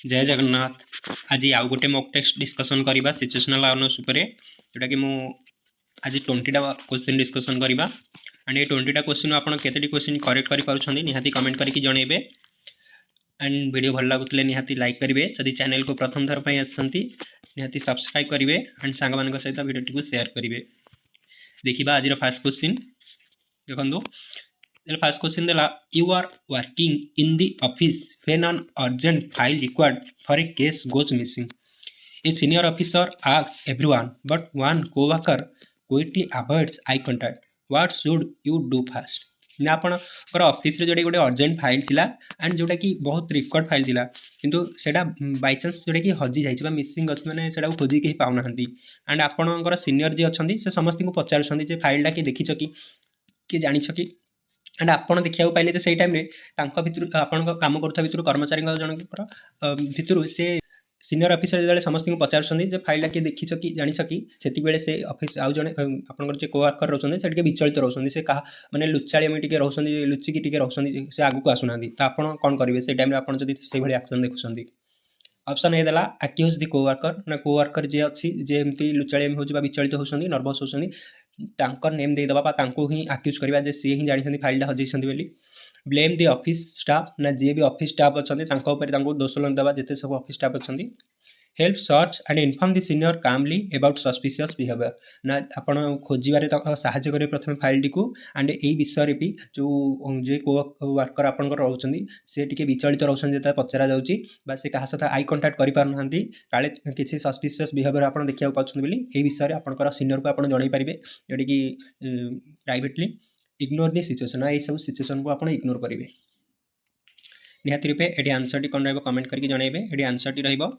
जय जगन्नाथ। आज आउ गोटे मॉक टेस्ट डिस्कसन करबा सिचुएशनल अवेयरनेस उपरे जोटा कि मु आज 20टा क्वेश्चन डिस्कसन करबा एंड ये 20टा क्वेश्चन आपण केतेटी क्वेश्चन करेक्ट करि पारुछन्ती निहाती कमेंट करके जणेबे एंड वीडियो भल लागुतले निहाती लाइक करिवे जदि चैनल को प्रथम थर पई आछंती निहाती सब्सक्राइब करिवे एंड सांग मानक सहित वीडियो को शेयर करिवे। देखिबा आज फर्स्ट क्वेश्चन देखंदो फर्स्ट क्वेश्चन देला you are working in the office when an urgent file required for a case goes missing. A senior officer asks everyone but one co-worker quickly avoids eye contact. What should you do first? ना आपणकर office रे जोटा गोटे urgent file थिला and जोटा कि बहुत record file थिला किंतु सेटा बाय चांस जोटा कि हजी जाइछ बा मिसिंग अछि माने सेटा खोजी के पाउ नाहंती एंड आपणकर सीनियर जे अछंती से समस्त को पचारछंती जे फाइलटा कि देखिछ कि जानिछ कि एंड आपण देखिया पाइले जे सेई टाइम रे तांका भितर आपण काम करथा भितर कर्मचारी जनकर भितर से सीनियर ऑफिसर जो समस्त को पचार जे फाइल किए देखी कि जानिछ कि सेति बेले से ऑफिस आउ जने आपनकर जे कोवर्कर रहउछन से विचलित रहउछन से कहा माने लुचाळी टिके रहउछन लुचिकी टिके रहउछन से आगु को आसुनांदी त आपण कोन करिवे से टाइम रे आपण जदी से भली एक्शन देखुछंदी। ऑप्शन ए देला अक्यूज द कोवर्कर ना कोवर्कर जे अछि जे एमती लुचाळी होछि बा विचलित होछंदी नर्वस होछंदी तांकर नेम दे दबा तांको ही अक्यूज करबा जे से ही जानिछंदी फाइलटा हजैछंदी बेली। ब्लेम द ऑफिस स्टाफ ना जे भी ऑफिस स्टाफ अछंदी तांको ऊपर तांको दोष लग दबा जेते सब ऑफिस स्टाफ अछंदी। Help search and inform the senior कामली अबाउट सस्पिशियस बिहेवियर ना आपण खोजिबारे साहाय्य करे प्रथम फाइल को एंड एई विषय भी जो जे को वर्कर आपण रहउछंदी से टिके विचलित रहउछन जेता पचरा जाउची बा से कहा साथ आई कांटेक्ट करि पार नहंती काले किछि सस्पिशियस बिहेवियर आपण देखिया पाछन बोली एई विषय आपणकर सीनियर को आपण जणाई परिबे जेडी कि प्राइवेटली इग्नोर द सिचुएशन एई सब सिचुएशन को आपण इग्नोर करिवे। निहाती रूपे एडी आंसर टी कोन रहबो कमेंट करके जणाइबे। एडी आंसर टी रहबो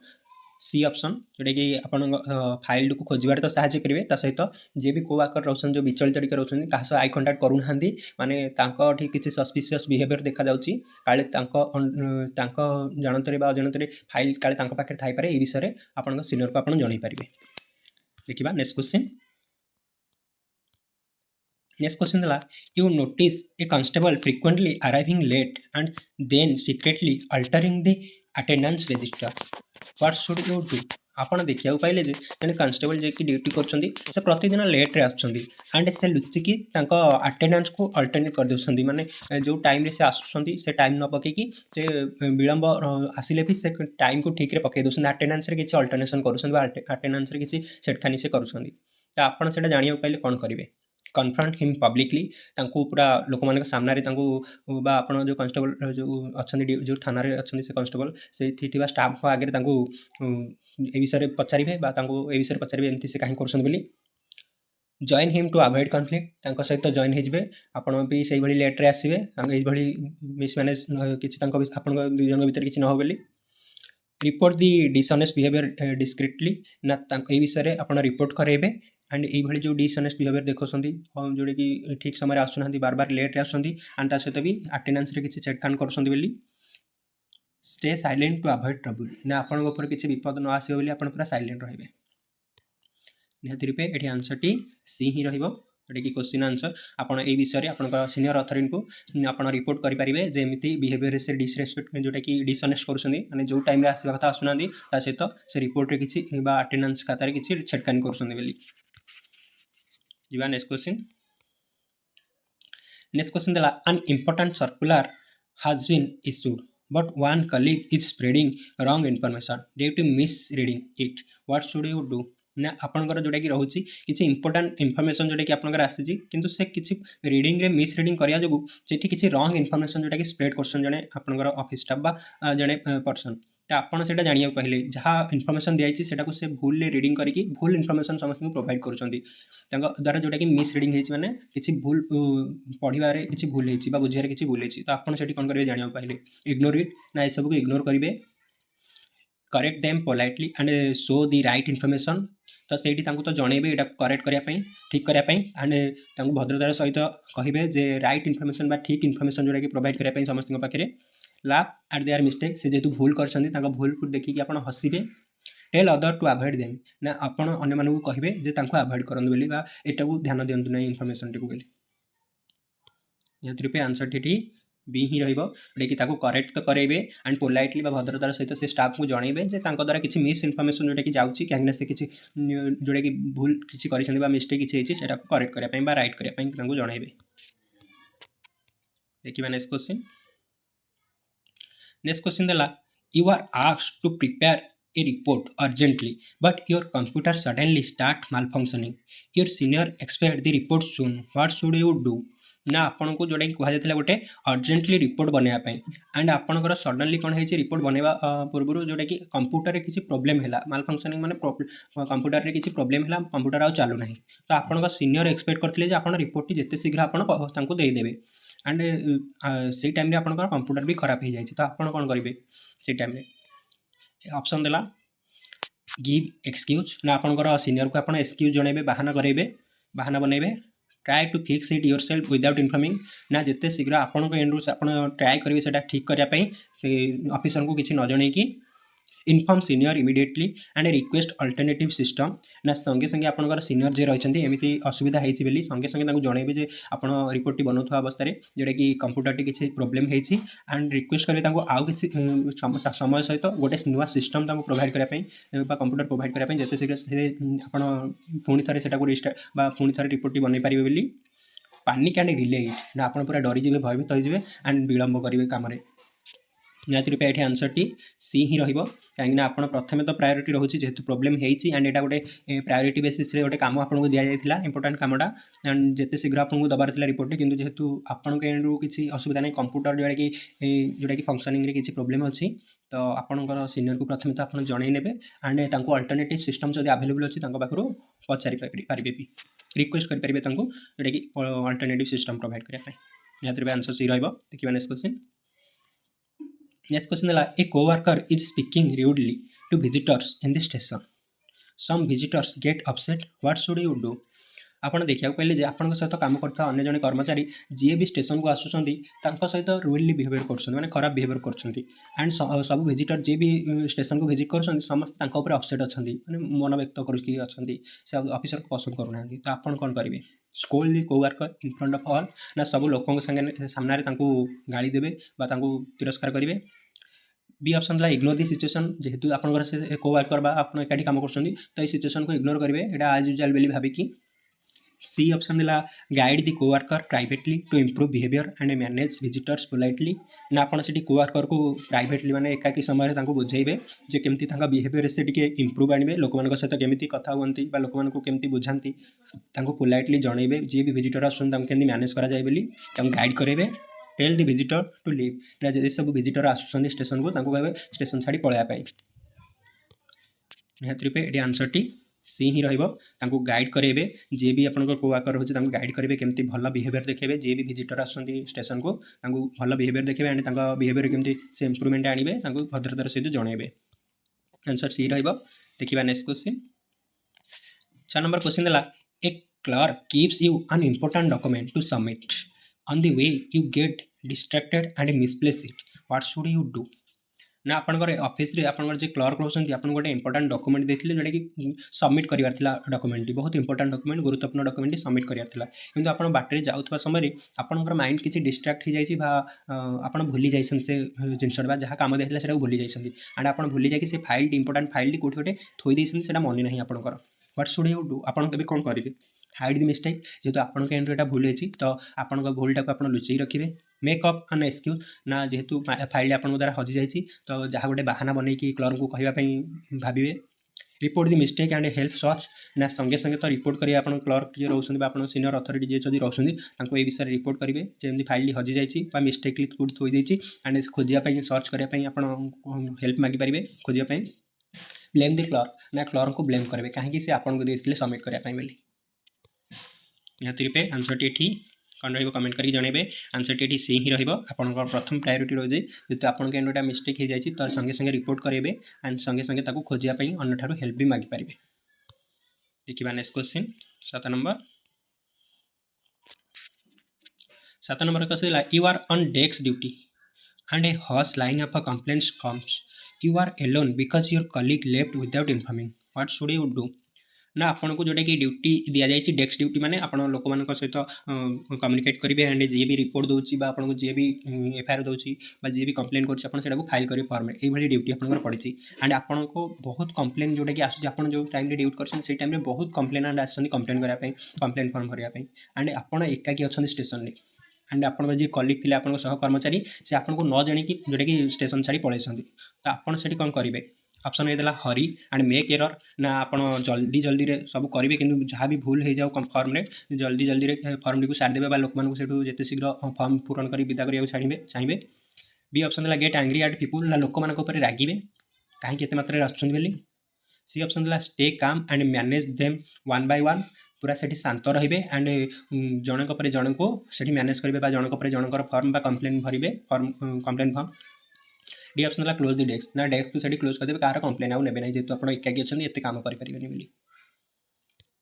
सी ऑप्शन जोटा कि आपण फाइल को खोजबार तो साहाय्य करेंगे ता सहित जे भी कोवर्कर रोशन जो विचलित टिके रोशन कहा सह आई कांटेक्ट करू नाहंती माने तांको ठी किछि सस्पिशियस बिहेवियर देखा जाउची काले तांको जानतरे बा अजानतरे फाइल काले तांको पाखे थाई पारे ए विषय रे आपण सीनियर को आपण जणाई परिबे। देखिबा नेक्स्ट क्वेश्चन। नेक्स्ट क्वेश्चन देला you notice a constable frequently arriving late and then secretly altering the attendance register what should you do. आपण देखिया पाइले जे जने कांस्टेबल जे कि ड्यूटी करछंदी से प्रतिदिन लेट रे आछंदी एंड से लुचिकी तांको अटेंडेंस को अल्टरनेट कर देउछंदी माने जो टाइम रे से आछंदी से टाइम न पके कि जे विलंब आसिले भी से टाइम को ठीक रे पके देउछंदी अटेंडेंस रे किछि अल्टरनेशन करूछंदी बा अटेंडेंस रे किछि सेटखानी से करूछंदी त आपण सेटा जानिया पाइले कोन करिवे। कन्फ्रंट हिम पब्लिकली तांको पूरा लोक मान सामना रे तांको बा आपण जो कांस्टेबल जो अछंदी जो थाना रे अछंदी से कांस्टेबल से थिथिबा स्टाफ को आगे तांको ए विषय रे पचारिबे बा तांको ए विषय रे पचारिबे एमती से काहे करछन बोली। Join him to avoid conflict तांको सहित जॉइन हे जिवे आपण भी सही भली लेट रे आसीबे तांको ए भली मिस मैनेज किछि तांको आपण दुई जन भीतर किछि न हो बोली। रिपोर्ट दी डिसऑनेस्ट बिहेवियर डिस्क्रिटली ना तांको ए विषय रे आपण रिपोर्ट करेबे एंड ये भली जो डिसऑनेस्ट बिहेवियर देखछंती जोडे कि ठीक समय रे आसुनांती बार बार लेट रे आसुंती एंड ता सहित भी अटेंडेंस रे किछि चेक कान करछंती बोली। Stay silent to avoid trouble ना आपण ऊपर किछि विपद न आसीबो बोली आपण पूरा साइलेंट रहिबे। निहाती रूपे एठी आंसर टी सी ही रहइबो एठी कि क्वेश्चन आंसर आपण ए विषय रे आपण सीनियर अथॉरिटी को आपण रिपोर्ट करि परिबे जेमिति बिहेवियर से डिसरेस्पेक्ट जोटा कि डिसऑनेस्ट करछंती माने जो टाइम रे आसीबा कथा आसुनांती ता सहित से रिपोर्ट रे किछि बा अटेंडेंस खाता रे किछि छेडकानी करछंती बोली। जीवा नेक्स्ट क्वेश्चन। नेक्स्ट क्वेश्चन देला an important circular has been issued but one colleague is spreading wrong information due to misreading it what should you do ना आपनकर जोटा कि रहउची किछि इंपोर्टेंट इन्फॉर्मेशन जोटा कि आपनकर आसीची किंतु से किछि रीडिंग रे मिस रीडिंग करिया जोगु जेठी किछि रॉन्ग इन्फॉर्मेशन जोटा कि स्प्रेड करसन जने आपनकर ऑफिस स्टाफ बा जने पर्सन त आपण सेटा जानिया पहिले जहा इन्फॉर्मेशन दियाइची सेटा को से भूल ले रीडिंग करिकि भूल इन्फॉर्मेशन समस्त को प्रोवाइड करछंती तांका द्वारा जोटा कि मिस रीडिंग हेछि माने किछि भूल पढिबारे किछि भूल हेछि बा बुझियारे किछि भूल हेछि त आपण सेठी कोन करिवे जानिया पहिले इग्नोर इट ना ए सब को इग्नोर करिवे। Correct them politely and show the right information तो सेठी तांको तो जणेबे एटा करेक्ट करिया पई ठीक करिया पई एंड तांको भद्रतार सहित कहिबे जे राइट इन्फॉर्मेशन बा ठीक इन्फॉर्मेशन जोटा कि प्रोवाइड करिया पई समस्त पाखरे लाफ एट देयर मिस्टेक से जेतु भूल करछंती तांको भूल को देखि कि आपण हसिबे। Tell other to avoid them ना आपण अन्य मानू कहिबे जे तांको अवॉइड करन बोली बा एटा को ध्यान दियंतु नै इन्फॉर्मेशन टिकु बोली। यात्री पे आंसर ठी बी ही रही कि करेक्ट तो करेंगे एंड पोलाइटली भद्रतार सहित से स्टाफ को जनइबे जे द्वारा किसी मिस इनफर्मेशन जोटा कि जाऊँगी कहीं से किसी जोटा कि भूल किसी कर मिस्टेक किसी होता करेक्ट करने रईट करने जनइबे। देखिए नेक्स्ट क्वेश्चन। नेक्स्ट क्वेश्चन देला you are asked to prepare a report urgently but your computer suddenly start malfunctioning, your senior expect the report soon, what should you do? ना आपन को जोटा कि कह जाता गोटे अर्जेंटली रिपोर्ट बनवाई एंड आपंकर सडनली कौन है रिपोर्ट बनवा पूर्व जोटा कि कंप्यूटर रे किसी प्रोब्लेम है माल फंक्शनिंग माने कंप्यूटर रे किसी प्रोब्लेम है कंप्यूटर आउ चालू ना तो आपन सीनियर एक्सपेक्ट करते आप रिपोर्ट जिते शीघ्र आपको देदेवे एंड से टाइम आपंकर कंप्यूटर भी खराब हो जाए तो आप कौन करेंगे से टाइम ऑप्शन देला गिव एक्सक्यूज ना आपंकर सीनियर को आप एक्सक्यूज जनइबे बहाना करेंगे बहाना बनइबे try to fix it yourself without informing ना जिते शीघ्र आपन एंड्रु ट्राए करेंगे से ठीक करने ऑफिसर को किसी न जनईकि inform senior immediately and request alternative system ना संगे संगे आपंकर सीनियर जे रही एमती असुविधा होती बोली संगे संगे जनइबे जे आप रिपोर्ट बनाता अवस्था जोटा कि कंप्यूटर किसी प्रोब्लेम होती एंड रिक्वेस्ट करेंगे आउ कि समय सहित गोटे नुआ सिस्टम प्रोवाइड करने कंप्यूटर प्रोवाइड करने जिते शीघ्र आप पुणी थे से पुणी थे रिपोर्ट बनई पारे बोली पानिक एंड रिले ना आप पूरा डरीजे भयभीत होइए एंड विलम्ब करेंगे कम निहत रूपे ये आंसर टी सी ही रही आप प्रथम तो प्रायोरीटी रोचे जेहेतु प्रोब्लेम होती एंड यहाँ गोटे प्रायोरीटी बेसिस गोटे कम आपको दि जाता इंपोर्टाट कमटा एंड जिते शीघ्र आपको दबार रिपोर्ट कि जेहेतु आपण किसी असुविधा नहीं कंप्यूटर जोटा कि फंक्शनिंग किसी प्रोब्लेम अच्छी तो आपंकर सीनियर को प्रथम तो आप जनइने एंड अल्टरनेटिव सिस्टम जब आवेलेबल अच्छी पाखु पचारि पारे भी रिक्वेस्ट करेंगे जोटा कि अल्टरनेटिव सिस्टम प्रोवाइड करने निहत रूपे आंसर सी देखिए next question. Next question is a co-worker is speaking rudely to visitors in the station. Some visitors get upset. What should you do? आपड़ देखा पाइले जे आपन सहित कम करता अन्य जन कर्मचारी जी भी स्टेशन को आसुँच सहित रुडली बिहेवियर कर खराब बिहेवियर कर सब विजिटर जी भी स्टेशन को विजिट कर समस्त अपसेट अच्छा मन व्यक्त कर ऑफिसर को पसंद करूना तो आप कौन करेंगे scold the coworker in front of all ना सब लोकों सामने गाड़ी देवे तिरस्कार करेंगे। B option ignore the situation जेहेतु आप कोवर्कर आप एकाठी कम कर तो ये सिचुएशन को इग्नोर करेंगे यहाँ आज यूजुअल बोली भाविकी। सी ऑप्शन देला guide the coworker privately to improve behaviour and manage visitors politely ना आपन से कोवर्कर को प्राइवेटली माने एकाकी समय बुझेबे जे केमती बिहेवियर से इम्प्रूव आने लोक सहित केमती कथा हुंती लोक केमती बुझाती पोलाइटली जनइबे जी भी विजिटर आसुँच मैनेज करा जाए बोली गाइड करेंगे। Tell the visitor to leave ना जब सब विजिटर आसुँच स्टेशन को कहे स्टेशन छाड़ी पलैया निहत रूपे ये आंसर टी सी ही गाइड करेंगे जी भी आपंकर कोवर्कर रोचे गाइड करेंगे केमती भल बिहेवियर देखेबे जी भी विजिटर आसुँच स्टेशन को भल बिहेवियर देखेबे एंड बिहेवियर केमती से इम्प्रूवमेंट आनिबे भद्रतार सहित जनइबे आंसर सी देखिए नेक्स्ट क्वेश्चन। 6 नंबर क्वेश्चन देला a clerk keeps you an important document to submit on the way you get distracted and misplace it what should you do ना आपंकर office रे आपंकर जे clerk रोचंती आपन गोटे important document देथिले जोटा कि सबमिट करिवार थिला डॉक्यूमेंट बहुत इंपोर्टेंट डॉक्यूमेंट गुरुत्वपूर्ण डॉक्यूमेंट सबमिट करिवार थिला किंतु आपन बाटरे जाउथबा समय आपनकर माइंड किछि डिस्ट्रैक्ट हो जाइछि बा आपन भूली जाइछन से जिनसड बा जहा काम देथिला सेटा भूली जाइछन एंड आपन भूली जाय कि से फाइल इंपोर्टेंट फाइल कोठी गोटे थोई देइछन सेटा मने नाही आपनकर व्हाट शुड यू डू आपन केबे कोन करिवे हाइड द मिस्टेक जेहेतु आपन के एंड एटा भूल होइछि तो आपन को भूलटा को आपन लुचई रखिबे मेकअप एन एक्सक्यूज ना जेहेतु फाइल आपन द्वारा हजि जाइछि तो जहाँ गोटे बहाना बन क्लर्क को कहवाई भावे report the mistake and help search ना संगे संगे तो रिपोर्ट करेंगे आप क्लर्क जी रोचे आप सीनियर अथॉरिटी जी जब रोचे ये विषय रिपोर्ट करेंगे जमी फाइल हजि जाइए मिस्टेकली कौट थोड़ी एंड खोजापी सर्च करने आप हेल्प मागिपारे खोजापी ब्लेम द क्लर्क ना क्लर्क को ब्लेम करेंगे कहीं से आपको देते सबमिट करने बोली निहत रूपे आंसर टी कौन रमेंट करके जनइबे आंसर टी सी ही रहा प्रथम प्रायोरीटी रोचे जो आपन के एंड मिस्टेक हो जाए तो संगे संगे रिपोर्ट करेंगे एंड संगे संगे खोजापी अन्य हेल्प भी मागिपारे। देखिए next question 7 number question you are on desk duty and a horse line of a complaints comes you are alone because your colleague left without informing what should you do ना आपको जोटा कि duty दि जाए desk duty माने आप लोक मान सहित कम्युनिकेट करेंगे एंड जी भी रिपोर्ट दूसरी आपको जी भी एफआईआर दूसरी जी भी कंप्लेन कर फाइल करेंगे फर्म ये ड्यूटी आप पड़ी एंड आपको बहुत कंप्लेन जोटा कि आसूँ आप जो टाइम ड्यूटी कर टाइम बहुत कंप्लेन एंड आस कंप्लेन करने कंप्लेन फर्म करने एंड आप एकाकी अच्छा स्टेशन में एंड आप जी कलिग थे आप सहकर्मचारी से आपको न जाणी जोटा कि स्टेशन छाड़ी पलैस तो आपड़ी कौन करेंगे ऑप्शन ए देला हरी एंड मेक एरर ना आप जल्दी जल्दी रे सब करेंगे कि जहाँ भी भूल हो जाओ फर्म रे जल्दी जल्दी रे फर्म टी सारिदेवे लोक मानक जिते शीघ्र फर्म पूरण कर विदा करा चाहिए बी ऑप्शन देला गेट एंग्री एट पीपुल ना लोक मान रागिबे कहीं एत मात्रा आसुँच बोली सी ऑप्शन देला stay calm and manage them one by one पूरा से शांत रे एंड जनक पर जन को से मैनेज करेंगे जनक पर जनकर फर्म कंप्लेन भरवे form complain form D option है क्लोज द डेस्क ना डेस्क को क्लोज करदेवे कहार कंप्लेन आउ ने जेहतु आप एकाकी अच्छा एत काम करेंगे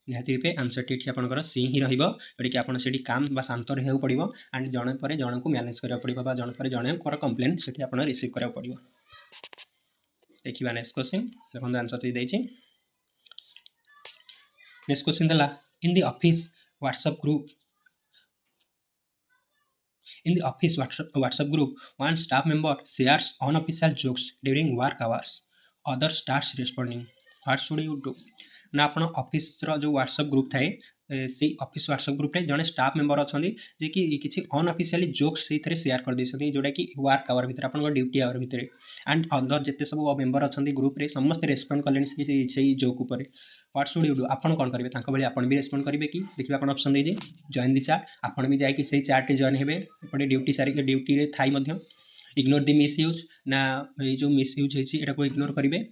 निहाती रूपे आंसर टी आपंकर सी ही रोटी कि आपड़ी काम शांत रहा पड़ो एंड जन पर जन को मैनेज करा पड़ो जन पर जनकर कंप्लेन से आप रिसीव करा पड़ो देखा नेक्स्ट क्वेश्चन देखो आंसर तो देती नेक्स्ट क्वेश्चन है इन the office WhatsApp group In the office WhatsApp group, one staff member shares unofficial jokes during work hours. Other starts responding. What should you do? ना आप office जो WhatsApp group थाए से office WhatsApp group रे जने staff member अच्छा जे कि किसी अनऑफिशियली जोक्स से शेयर कर देछथि जोटा कि वर्क आवर भितर आपन ड्यूटी आवर भितर एंड अदर जिते सब मेंबर अच्छा ग्रुप रे समस्त रेस्पॉन्ड कले से जोक उपर व्हाट शुड यू डू आपन कौन करेंगे तांको भली आपन भी रेस्पॉन्ड करेंगे कि देखिए आपन ऑप्शन दे जॉइन दी चार्ट आपन भी जाकि से चार्ट रे जॉइन हेबे एपटे ड्यूटी सारी ड्यूटी रे थाई मध्य इग्नोर द मिस यूज ना ये जो मिस यूज होइछि एटा को इग्नोर करेंगे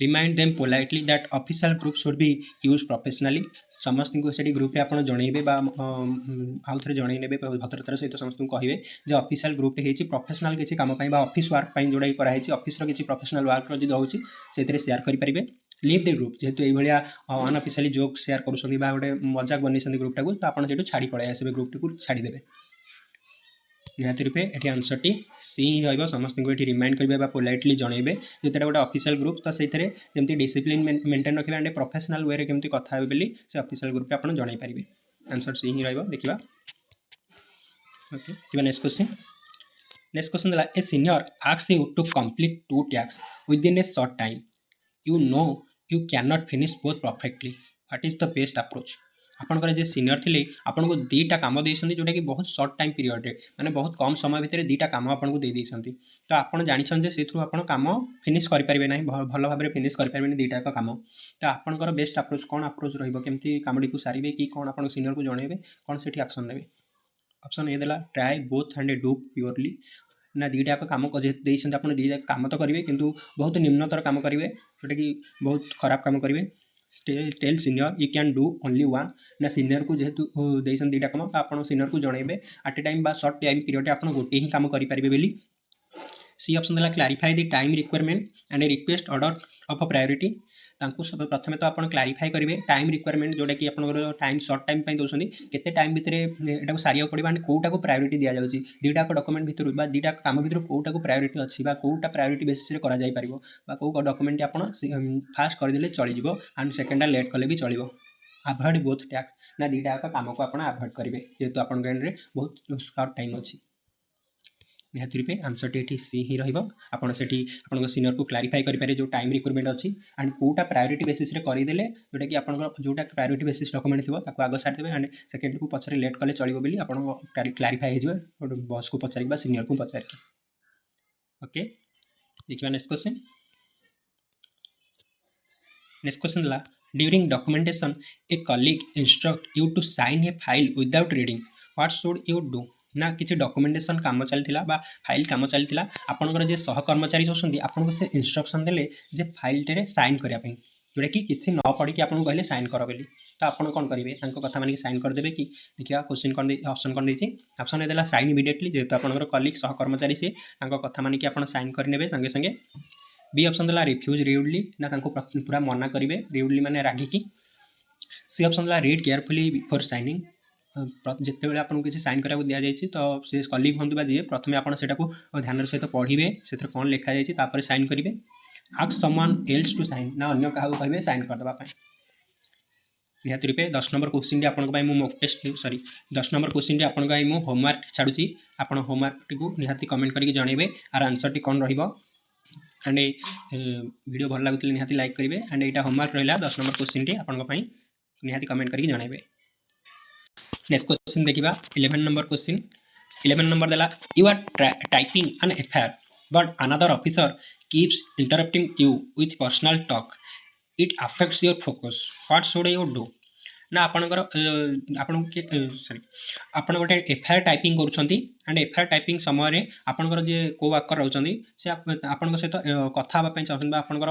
remind them politely that official group should be use professionally समस्त को से ग्रुप रे आपन जणैबे बा आउ थरे जणै नेबे भद्रतार सहित समस्त को कहिबे जे ऑफिशियल ग्रुप रे हेछि प्रोफेशनल किछि काम पई बा ऑफिस वर्क पई जोड़ाई करा हेछि ऑफिस रो किछि प्रोफेशनल वर्क रो जदि होछि सेतरे शेयर करि परिबे लीव द ग्रुप जेहेतु ये भाया अनऑफिशियली जोक शेयर करुछंदी बा गोटे मजाक बनै ग्रुप टाक तो आपन सेटु छाड़ी पळाई आसीबे ग्रुप टी को छाड़ी देबे निहाती रूपे ये आंसर टी सी ही रहिबो समस्त को ये रिमाइंड करेंगे पोलाइटली जनइबे जेटा गोटे ऑफिशियल ग्रुप तो से जमी डिसिप्लिन मेंटेन रखिए एंड प्रोफेशनल वे केमती कथा बोली से ऑफिशियल ग्रुप आप जन पारे आंसर सी ही रहिबो देखिबा okay next question a senior asks you to complete 2 tasks within a short time you know you can not finish both perfectly what is the best approach आपंकर जे senior थे आपको दुईटा कम देते जोटा कि बहुत सर्ट टाइम पीरियड माने बहुत कम समय भितर दुईटा कम आपको दे देते तो आपड़ जानते से आप कम फिनिश करेंगे ना भल भाव में फिनिश करेंगे दुईटा कम तो आपंकर बेस्ट अप्रोच कौन अप्रोच रही कमटी को सारे कि कौन आप सीनियर को जनइबे कौन से एक्शन ने ऑप्शन ए देला try both and do purely ना दुईटा कम देते आप दुईटा कम तो करेंगे किंतु बहुत निम्नतर कम करेंगे जोटा कि बहुत खराब कम करेंगे tell senior you can do only one ना सीनियर को जेहेतु देसन दुईटा कम तो आप सीनियर को जनइबे एट ए टाइम बा सर्ट टाइम पीरियड आप गोटे ही कम करेंगे बोली सी ऑप्शन देला clarify the time requirement and request order of priority सब प्रथम तो आप क्लारीफाई करेंगे टाइम रिक्वायरमेंट जोटा कि आप टाइम सर्ट टाइम दूसरी केते टाइम भितर यहाँ सारे पड़ो एंड कौटा को प्रायोरिटी दि जाऊँगी दुईटा डॉक्यूमेंट भितर दुईटा काम भितर कौटा को प्रायोरिटी अच्छी कौटा प्रायोरिटी बेसिस करा कौ डॉक्यूमेंट आप फास्ट करदे चलो एंड सेकेंडा लेट कले भी चलो अवॉइड बोथ टैक्स ना दुईटा काम को आप अवॉइड करेंगे जेहेतु आप बहुत सर्ट टाइम अच्छी निहाती रूपे आंसर टी सी ही रहा से सीनियर को क्लारीफाई करेंगे जो टाइम रिक्वायरमेंट अच्छी एंड कौटा प्रायोरिटी बेसिस करदेले जोटा कि आप जोटा प्रायोरिटी बेसिस डॉक्यूमेंट थी आग सारिदेवे एंड सेकेंड को पचारे लेट कले चलो बोली आप क्लारीफाई हो बॉस को पचार सीनियर को पचार ओके देखिए नेक्स्ट क्वेश्चन है during documentation a colleague instruct you to sign a file without reading what should you do ना किसी डॉक्यूमेंटेशन काम चलता फाइल काम चलता आपंकर जे सहकर्मचारी अच्छे आपको से इंस्ट्रक्शन देले जे फाइल टे साइन करने जोटा कि किसी न पढ़ी आपको कहले साइन कर बोली तो आप कौन करेंगे कथा मानिक साइन करदेवे कि देखिए क्वेश्चन कौन ऑप्शन कौन देती ऑप्शन देला साइन इमिडिएटली जेहेतु आपंकर कलीग सहकर्मचारी से कथा मानिक आप साइन करने संगे संगे बी ऑप्शन देला रिफ्यूज रिउडली ना पूरा मना करेंगे रिउडली माने रागिकी सी ऑप्शन देला रीड केयरफुली बिफोर साइनिंग जिते बड़े आपको किसी साइन करा दि जाए तो से कलीग हूँ जी प्रथम आप ध्यान सहित पढ़े से कौन लिखा जाए साइन करेंगे ask someone else to sign ना अन्य क्या कहे साइन करदेवाई निहाती रूपे 10 नंबर क्वेश्चन आपको mock test sorry 10 number question आपको होमवर्क छाड़ुची आपण होमवर्क को निहाती कमेंट करके जनइबे आर आंसर टी कौन रहिबो एंड वीडियो भल लगुले निहाती लाइक करेंगे एंड यहाँ होमवर्क रहा 10 नंबर क्वेश्चन टी आपंपाई निहाती कमेंट करके जनइबे। नेक्स्ट क्वेश्चन देखा 11 नंबर क्वेश्चन 11 नंबर देला you are typing an FIR but another officer keeps interrupting you with personal talk it affects your focus what should you do ना आपणकर आपण sorry आपण गोटे FIR typing करुँच and FIR typing समय आपणकर जे को वर्कर रोचे से आपण सहित कथा हाँपाई चाहते आपणकर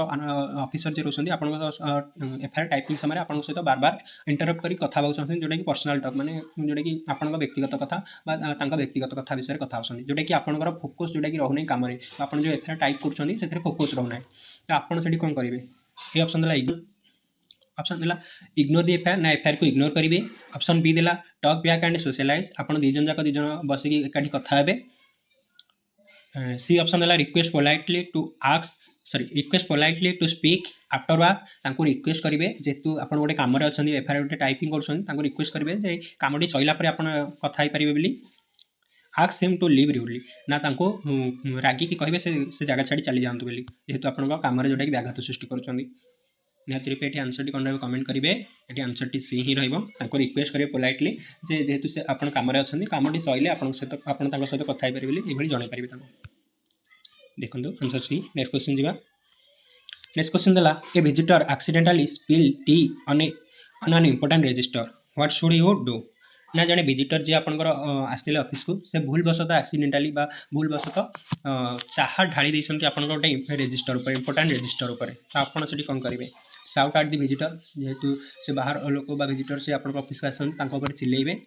ऑफिसर जे रोचे आप एफआईआर टाइपिंग समय आप सहित बार बार इंटरप्ट कर कथा हाँ चाहते जोटा कि पर्सनल टॉक माने जोटा कि आपण व्यक्तिगत कथा व्यक्तिगत कथा विषय कथा होती जोटा कि आपणकर फोकस जोटा कि रोना कम आप जो एफआईआर टाइप कर फोकस रोना तो आपड़ से कौन करेंगे ये ऑप्शन देला ऑप्शन देला इग्नोर दी एफआईआर ना एफआईआर को इग्नोर करेंगे। ऑप्शन बी देला टॉक बैक एंड सोशलाइज आपन दीजन जाक दीजन बसिक एकाठी कथा हेबे। सी ऑप्शन देला request politely to ask sorry request politely to speak after work तांको रिक्वेस्ट करेंगे जेतु आपन गोटे काम रे अछन एफआईआर गोटे टाइपिंग करछन तांको रिक्वेस्ट करेंगे जे कामटी सइला पर आपन कथा हे परिबे बोली ask him to leave rudely ना तांको रागी की कहबे से जगह छाड़ी चली जांतु बोली जेतु आपन काम रे जोटा कि व्याघात सृष्टि करछन। निहाती रूपे ये आंसर टी कौन रही कमेंट करेंगे ये आंसर टी सी ही रही रिक्वेस्ट करेंगे पोलाइटली जे जेहेतु से आप कम कमटी सैले सहित कथा पारे ये जन पारे देखो आंसर सी। नेक्स्ट क्वेश्चन जी नेक्स्ट क्वेश्चन देला a visitor accidentally spill tea on an important register what should you do ना जड़े विजिटर जी आपंकर आसते ऑफिस को से भूलवशत एक्सीडेंटाली भूलवशत चाहा ढाली देते आप गोटे रजिस्टर उपर इंपोर्टेंट रजिस्टर उपर तो आपड़ से कौन करेंगे साउट आट दी विजिटर जेहेतु से बाहर लोक विजिटर से आप ऑफिस को आसते चिल्लेबे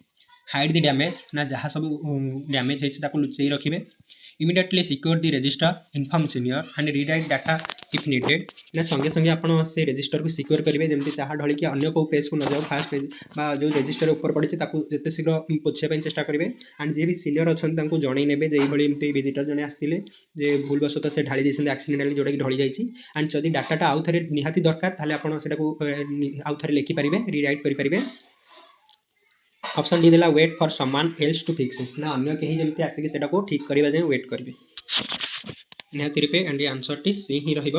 हाइड दी डैमेज ना जहाँ सब डैमेज होता लुचई रखिए immediately secure the register inform senior and rewrite data if needed ना संगे संगे आप से रजिस्टर को सिक्योर करेंगे जमी चाह ढल कि अन्य को पेज को न जाओ फास्ट पेज जो रजिस्टर ऊपर पड़ी जिते शीघ्र पोछापी चेष्टा करेंगे एंड जी भी सीनियर अच्छा जन ने जो विजिटर जड़े आसते भूलवशत से ढाली देते एक्सीडेंटली जोटा कि ढली जाइए एंड जब डाटा आउ थे निहाती दरकार ताले आप आउ थे लिखिपारे रीराइट करेंगे। ऑप्शन डी देला wait for someone else to fix ना अन्य कहीं जमती आसिक सेटा को ठीक करबा जाय वेट करेंगे निहाती रूपे एंड आंसर टी सी ही रहिबो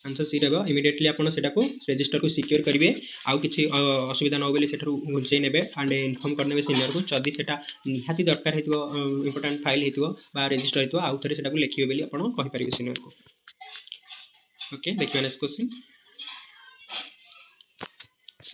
आंसर सी रहिबो इमिडिएटली आपन सेटा को रजिस्टर को सिक्योर करेंगे आउ किछि असुविधा न होबेली सेठरु घुंचै नेबे एंड इन्फॉर्म करनेबे सीनियर को जदी सेटा निहाती दरकार हेतिबो इंपोर्टेंट फाइल हेतिबो बा रजिस्टर हेतिबो आउ थरे सेटा को लिखिबे बेली आपन कहि परिबे सीनियर को। ओके देखिबा नेक्स्ट क्वेश्चन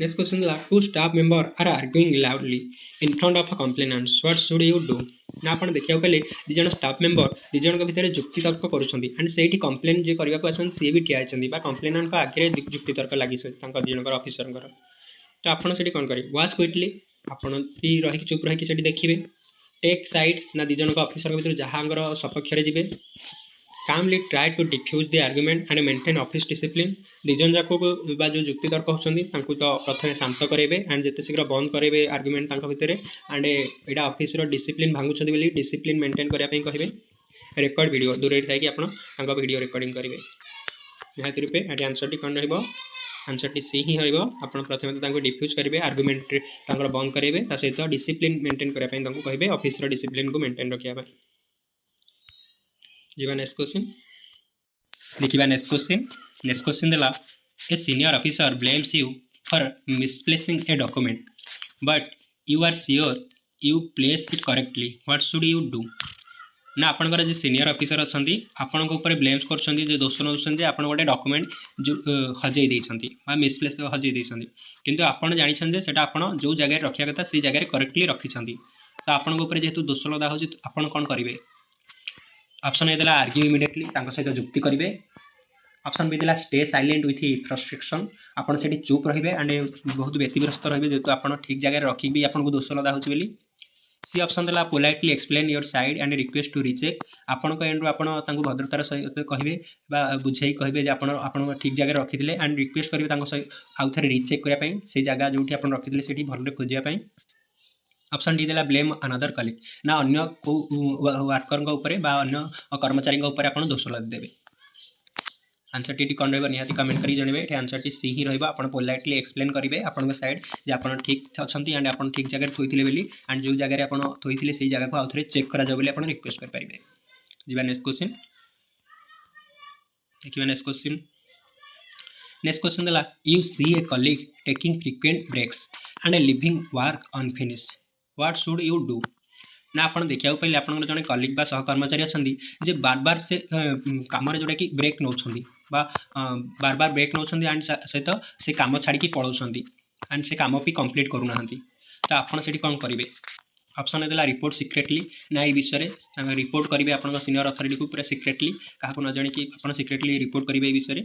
नेक्स्ट क्वेश्चन ला two staff member are arguing loudly in front of a complainant what should you do ना आप देखा गले दिजन स्टाफ मेंबर दिजन भितर जुक्ति तर्क करुँच एंड से कंप्लेन जे करने को आसन सी भी ठिया कंप्लेनेंट आगे जुक्ति तर्क लगी दिजन ऑफिसर तो आपड़ से कौन करेंगे वाच क्विटली आपड़ रही चुप रही देखिए टेक साइड्स ना दिजन ऑफिसर भर जहाँ सपक्ष जी calmly try to defuse the argument and maintain office discipline दिजन जाक जो जुक्ति तर्क होती तो प्रथम शांत करेंगे एंड जिते शीघ्र बंद करेंगे आर्गुमेंट भितर एंड यहाँ ऑफिस डिसिप्लिन भांगुंट बोली डिसिप्लिन मेंटेन करने कहे रेकर्ड वीडियो दूर थी आप वीडियो रेकर्डिंग करेंगे निहाती रूपे ये आंसर टी कौन रही आंसर टी सी ही आप प्रथम तो डिफ्यूज करेंगे आर्गुमेंट बंद करेंगे सहित डिसिप्लिन मेंटेन करने कहे ऑफिस डिसिप्लिन को मेंटेन रखा जीवा नेक्स्ट क्वेश्चन देखिबा नेक्स्ट क्वेश्चन देला a senior officer blames you for misplacing a document but you are sure you place it correctly what should you do ना आपनकर जो सीनियर ऑफिसर अच्छा आपण ऊपर ब्लेम्स कर दोष नौकरी आप गोटे डॉक्यूमेंट जो हजई देइछंती बा मिसप्लेस हजई देइछंती किंतु आपण जानिछन सेटा आपण जो जगह रखिया कथा से जगह करेक्टली रखिछंती तो आपण ऊपर जेहेतु दोष लदा होची आपण कोन करिवे ऑप्शन ए देला आर्ग्यू इमिडिएटली सहित जुक्ति करेंगे ऑप्शन बी देला स्टे साइलेंट विथ फ्रस्ट्रेशन आपड़ से चुप रहिबे एंड बहुत व्यतिग्रस्त रहिबे जेतु आपण ठीक जगह रखी भी आपको दोष लदा होची बोली सी ऑप्शन देला politely explain your side and request to recheck आपण एंड आपण भद्रतार सहित कहे बुझे कहे आप ठीक जगह रखी एंड रिक्वेस्ट करेंगे आउ थे रिचेक करने से जगह जो आप रखी से भल खोजापी ऑप्शन डी देला ब्लेम अनदर कलिग ना अन्य वर्कर ऊपर बा अन्य कर्मचारी ऊपर आप दोष लदेवे आंसर टी कौन रही निहाती कमेंट करी जानवे ये आंसर टी सी ही रही आप पोलाइटली एक्सप्लेन करेंगे आपण साइड जे आप ठीक अच्छा एंड आप ठीक जगह थोइथिले बोली एंड जो जगह आप थोइथिले से जगह को आउ थे चेक करा जाओ बोली रिक्वेस्ट कर पारे। जी नेक्स्ट क्वेश्चन देखिए नेक्स्ट क्वेश्चन देला you see a colleague taking frequent breaks and leaving work unfinished what should you do ना आप देखा पाइले आप जड़े कलीग बा सहकर्मचारी अच्छा जे बार बार से कम जोटा कि ब्रेक नौ बार बार ब्रेक नौ एंड सहित से कम छाड़ी पलाउं एंड से कम भी कंप्लीट करूना तो आपड़ से कौन करेंगे ऑप्शन है रिपोर्ट सिक्रेटली ना ये विषय रिपोर्ट करेंगे आप सीनियर अथॉरिटी को पूरा सिक्रेटली क्या न जाणी आप सिक्रेटली रिपोर्ट करेंगे ये विषय।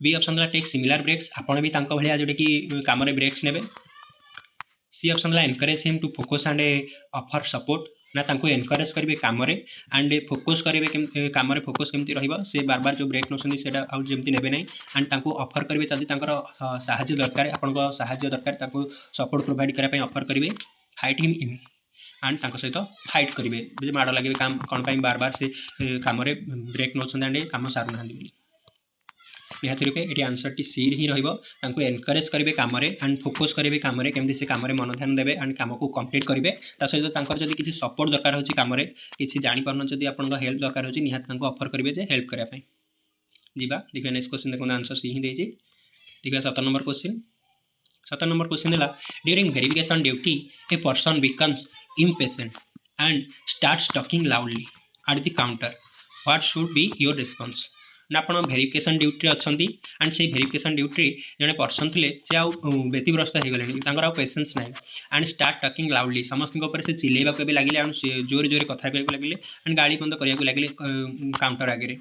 बी ऑप्शन है टेक सिमिलर ब्रेक्स आपड़ भी भाया जोटा कि कम ब्रेक्स ने। सी ऑप्शन है encourage him to focus and offer support ना तांको एनकरेज करेंगे कम एंड फोकस करेंगे कम फोकस केमती रहिबो से बार बार जो ब्रेक नौछंदी सेटा आउ जेमती नेबे नै एंड तांको ऑफर करेंगे जदि तांकर सहायता दरकार आपनको सहायता दरकार तांको सपोर्ट प्रोवाइड करा पई ऑफर करेंगे फाइट हिम इन एंड तांको सहित फाइट करेंगे माड़ लगे काम कौन बार बार से कम ब्रेक नौछंदी एंड काम सारू ना निहाती रूपे ये आंसर टी सी ही रही एनकरेज करेंगे कम एंड फोकस करेंगे कम केमती से कम मन ध्यान देवे एंड कम को कंप्लीट करेंगे सहित जब किसी सपोर्ट दरकार हो कम किसी जापार जब आप हेल्प दरकार हो निहाती ऑफर करेंगे जे हेल्प करने जीवा देखिए नेक्स्ट क्वेश्चन देखो आंसर सी ही देती देखिए 17 नंबर क्वेश्चन है during verification duty a person becomes impatient and starts talking loudly at the counter what should be your response ना आप वेरिफिकेशन ड्यूटी अच्छा एंड से वेरिफिकेशन ड्यूटी जड़े पर्सन थे से आउ व्यतिग्रस्त हो गले पेसेंस ना एंड स्टार्ट टॉकिंग लाउडली समस्त से चिल्लेवा भी लगे एंड जोर जोर कथा कहूँ लगे एंड गाड़ी बंद करने लगे काउंटर आगे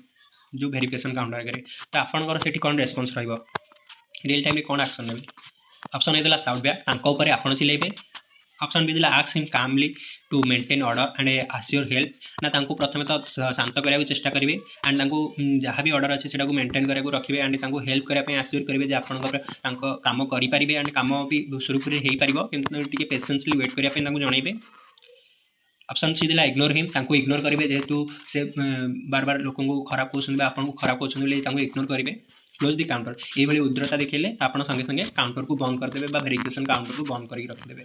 जो वेरिफिकेशन काउंटर आगे तो आपंकर से कौन रेस्पॉन्स रियल टाइम कौन एक्शन ने। ऑप्शन है साउट बैक आप चिल्लेबे। Option B ask him calmly to maintain order and assure help ना तांको प्रथम तो शांत करने चेष्टा करेंगे एंड जहाँ भी ऑर्डर अच्छे से मेंटेन करने रखिए एंड हेल्प करने आस्योर करेंगे जे आप काम करेंगे एंड कम भी सुरुखुरु हो पार कि पेसेंसली वेट करने जनइबे। ऑप्शन सी देला इग्नोर हिम इग्नोर करेंगे जेहेतु से बार बार लोक खराब कहते आपको खराब कहते इग्नोर करेंगे। क्लोज दी काउंटर ये उग्रता देखिए आप संगे संगे काउंटर को बंद करदे वेरिफिकेशन काउंटर को बंद करके रखिदेवे।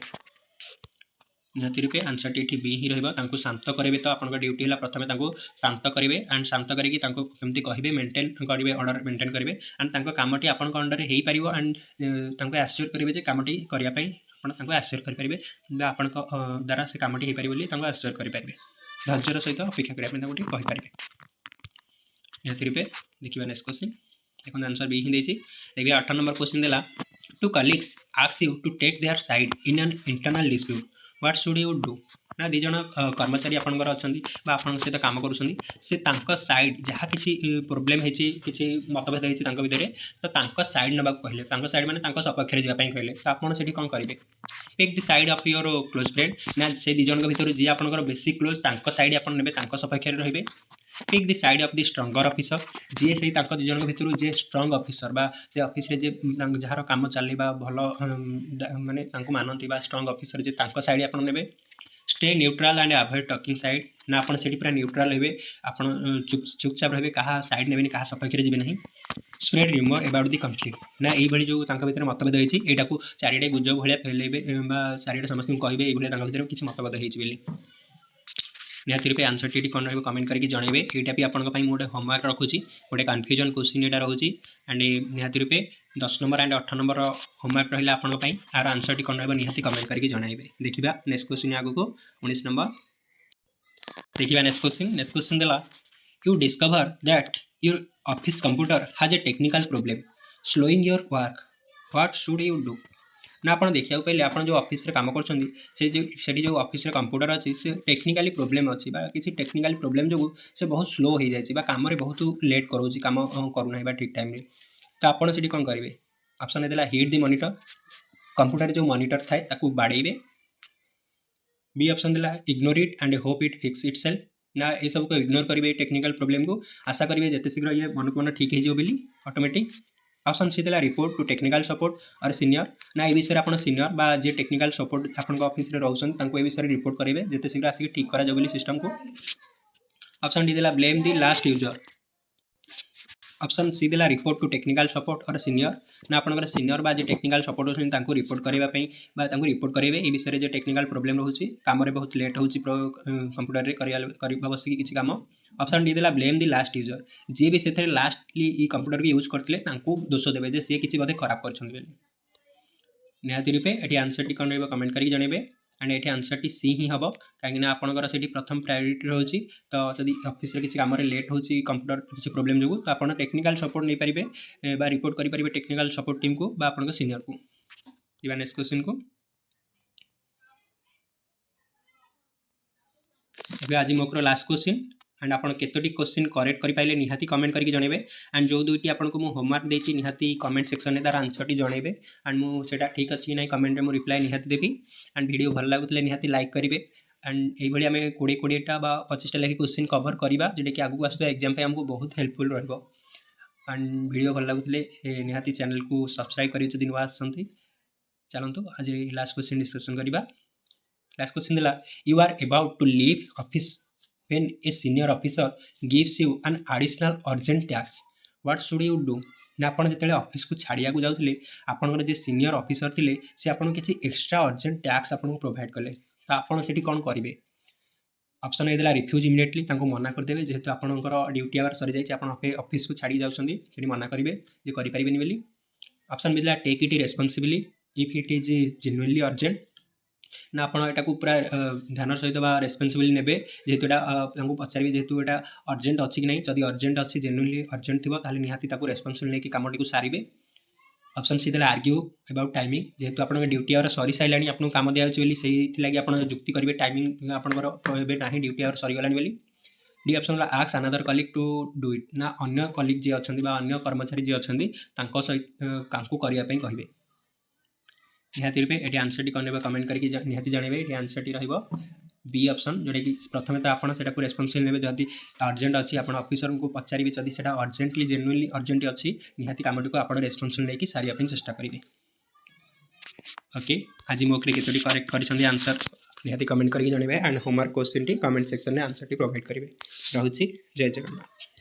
निहाती रूपे आंसर टी बी ही रहा शांत करेंगे तो आपंक ड्यूटी है प्रथम शांत करेंगे एंड शांत करके कमी कहे मेंटेन करेंगे ऑर्डर मेंटेन करेंगे एंड कमटी आप अंडर हो पार एंड आश्योर करेंगे कमटी करने आश्योर करेंगे आप द्वारा से कमटी हो पार बोली आश्योर करेंगे धैर्यर सहित अपेक्षा करने कहींपारे। निहाती रूपे देखिए नेक्स्ट क्वेश्चन देखो आंसर बी ही देती देखिए 18 नंबर क्वेश्चन देला two colleagues ask you to take their side in an internal dispute what should you do ना दी जन कर्मचारी आपंकर अच्छा आपण सहित काम कर साइड जहाँ किसी प्रोब्लेम होती किसी मतभेद होती भितर तो साइड ना कहले साइड मैंने सपक्ष जावाई कहले तो आपड़ी कौन करेंगे take the side of your close friend ना से दी जन भर जी आप बेसी क्लोज साइड आप ने सपक्ष रे take the side of the stronger officer जी से दी जन भर जे स्ट्रंग ऑफिसर बा से ऑफिस रे जे जार काम चले भल माने मानती स्ट्रंग ऑफिसर जे साइड आप ने stay neutral and avoid talking side ना आप पूरा न्यूट्रल हे आप चुपचाप रहे क्या साइड ने क्या सपक्ष जी ना spread rumour about the conflict ना ये जो भर मतभेद होती यहाँ को चारिटे गुजब भाया फैलेबे चारिटे समस्त कहे ये किसी मतभेद होती निहाती रूपे आंसर टी कौन रही कमेंट करके जनइबे यहाँ भी आपंप गोटे होमवर्क रखुच्छी गोटे कन्फ्यूजन क्वेश्चन यहाँ रोचे एंड निहाती रूपे 10 नंबर एंड 18 नंबर होमवर्क रहा आपंप यार आंसर टी कौन रही निहाती कमेंट करके जनइबे। देखिए नेक्स्ट क्वेश्चन आगे को 19 नंबर देखिए नेक्स्ट क्वेश्चन देला you discover that your office computer has a technical problem slowing your work what should you do ना आप देखा पाइले आप जो ऑफिस रे काम कर जो ऑफिस रे कंप्यूटर अच्छी से टेक्निकली प्रॉब्लम अच्छी किसी टेक्निकल प्रॉब्लम जो से बहुत स्लो हो जाए कम बहुत लेट करोची काम करूना ठीक टाइम तो आप कौन करेंगे। ऑप्शन है हिट दी मॉनिटर कंप्यूटर जो मॉनिटर थाए ताकू बाड़ेबे। बी ऑप्शन देला ignore it and hope it fix itself ना ये सब को इग्नोर करेंगे टेक्निकल प्रॉब्लम को आशा करेंगे जिते शीघ्र ये मन को मन ठीक हो ऑटोमेटिक। ऑप्शन सी देला report to technical support or senior ना ये विषय आप सीनियर बा जे टेक्निकल सपोर्ट आप ऑफिस रे रोचन ये विषय रिपोर्ट करेंगे जिते शीघ्र आसिक ठीक करा सिस्टम को। ऑप्शन डी देला blame the last user option C देला report to technical support or senior ना आपनकर सीनियर बा जे टेक्निकल सपोर्ट होछन तांको रिपोर्ट करबा पई बा तांको रिपोर्ट करेबे ए विषय रे जे टेक्निकल प्रॉब्लम रहउची काम रे बहुत लेट होउची कंप्यूटर रे करबा बसी किछि काम। ऑप्शन डी देला ब्लेम द लास्ट यूजर जे भी सेथे लास्टली ई कंप्यूटर के यूज करथिले तांको दोष देबे जे से किछि बदे खराब करछन बेली निहाती रूपे एटी आंसर टी कोन रहबो कमेंट करी जणेबे एंड एटी आंसर टी सी ही हबो काहे ना आपनकर सेठी प्रथम प्रायोरिटी रहउची तो जदी ऑफिस रे किछि काम रे लेट होउची कंप्यूटर किछि प्रॉब्लम जोगु तो आपण टेक्निकल सपोर्ट नै परिबे बा रिपोर्ट करि परिबे टेक्निकल सपोर्ट टीम को बा आपनकर सीनियर को। इबा नेक्स्ट क्वेश्चन को एबे आज मोकर लास्ट क्वेश्चन एंड आपन केतोटी क्वेश्चन करेक्ट करि पाइले निहाती कमेंट करके जणेबे एंड जो दुईटी आपन को मु होमवर्क देछि निहाती कमेंट सेक्शन में तार आंसर टी जणेबे एंड मु सेटा ठीक अछि नै कमेंट रे मु रिप्लाई निहाती देबी एंड वीडियो भल लागुतले निहाती लाइक करिवे एंड एई भली हमें 20 टा बा 25 टा लेखि क्वेश्चन कवर करिबा जेडे कि आगु आसबे एग्जाम पे हमको बहुत हेल्पफुल रहबो एंड वीडियो भल लागुतले निहाती चैनल को सब्सक्राइब करि छ दिनवा आसंती चलंतु आज लास्ट क्वेश्चन डिस्कशन करिबा। लास्ट क्वेश्चन देला you are about to leave office when a senior officer gives you an additional urgent task what should you do ना आपण जेतेले ऑफिस को छाड़िया को जाउतले आपनकर जे सीनियर ऑफिसर थिले से आपण किछि एक्स्ट्रा अर्जेंट टैक्स आपण को प्रोवाइड करले तो आपण सेठी कोन करिवे। ऑप्शन ए देला रिफ्यूज इमीडिएटली तांको मना कर देबे जेहेतु आपनकर ड्यूटी आवर सरी जाय आपण ऑफिस को छाड़ी जाउछंदी सेठी मना करिवे जे करि परिबेनी बेली। ऑप्शन बी देला take it responsibly if it is genuinely urgent ना आपण एटा को पूरा ध्यान सहित बा रेस्पोंसिबल नेबे जेहेतु एटा तांको पचारबे जेहेतु एटा अर्जेंट अछि कि नै जदि अर्जेंट अछि जेन्युइनली अर्जेंट थिबो ताले निहाती ताको रेस्पोंसिबल नै कि कामटी को सारिबे। ऑप्शन सी देला आर्ग्यू अबाउट टाइमिंग जेहेतु आपण ड्यूटी आवर सरी साइलानी आपण काम दिया अछि बेली सेहि लागि आपण जुक्ति करिवे टाइमिंग आपनकर एबे नाही ड्यूटी आवर सरी गलानी बेली। डी ऑप्शन ला ask another colleague to do it ना अन्य कलीग जे अछंदी बा अन्य कर्मचारी जे अछंदी तांको सहित कांको करिया पई कहिबे। निहाती रूपे एटी आंसर टी कनेबे कमेंट करके निहाती जानेबे एटी आंसर टी रहइबो बी ऑप्शन जोडे कि प्रथमे तो आपण सेटा को रेस्पोंसिबल नेबे जदी अर्जेंट अछि आपण ऑफिसर को पचारिबे जदी सेटा अर्जेंटली जेन्युइनली अर्जेंट अछि निहाती कामटी को आपण रेस्पोंसिबल नै कि सारिया पे चेष्टा करिवे। ओके आज मोकरे केतोटी करेक्ट करिसंदी आंसर निहाती कमेंट करके जानेबे एंड होमवर्क क्वेश्चन टी कमेंट सेक्शन में आंसर टी प्रोवाइड करिवे। रहउची जय जगन्नाथ।